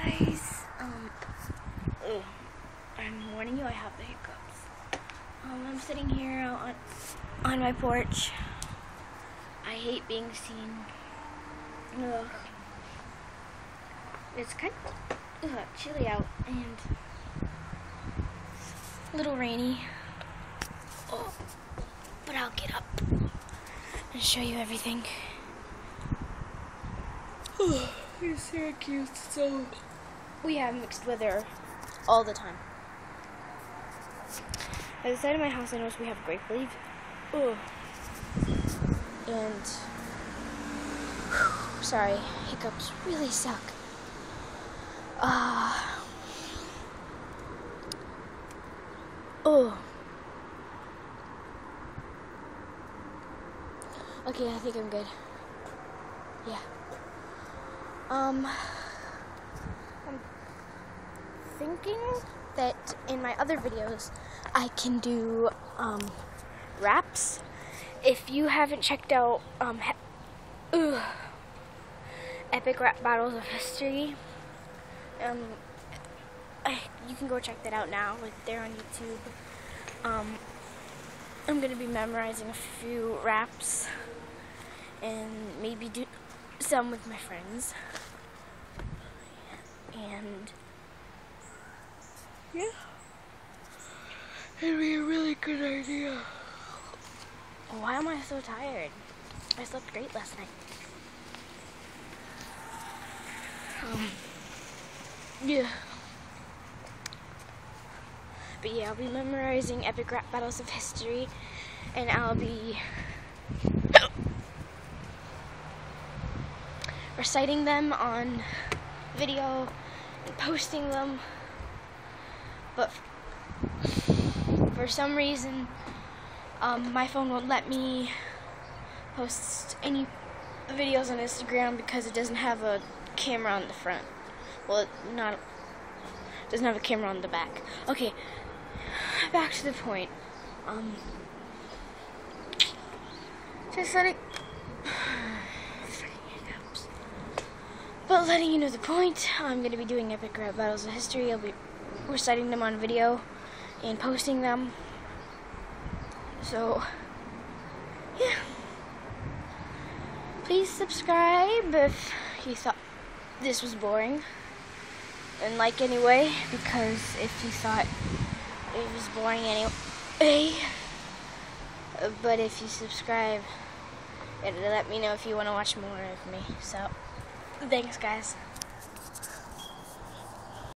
guys. I'm warning you, I have the hiccups. I'm sitting here on my porch. I hate being seen. Ugh. It's kind of chilly out and a little rainy. Oh, but I'll get up and show you everything. In Syracuse, so we have mixed weather all the time. At the side of my house, I noticed we have grape leaf. And sorry, hiccups really suck. Okay, I think I'm good. Yeah. I'm thinking that in my other videos I can do raps. If you haven't checked out epic rap battles of history, you can go check that out now, like they're on YouTube. I'm gonna be memorizing a few raps and maybe do some with my friends. And yeah, it'd be a really good idea. Why am I so tired? I slept great last night. Yeah. But yeah, I'll be memorizing epic rap battles of history, and I'll be reciting them on video and posting them. But for some reason, my phone won't let me post any videos on Instagram because it doesn't have a camera on the front. Well, it doesn't have a camera on the back. Okay, back to the point. Just letting hiccups. But letting you know the point, I'm going to be doing epic rap battles of history. I'll be reciting them on video and posting them. So, yeah. Please subscribe if you thought this was boring. And like anyway, because if you thought it was boring anyway. But if you subscribe, it'll let me know if you want to watch more of me. So, thanks guys.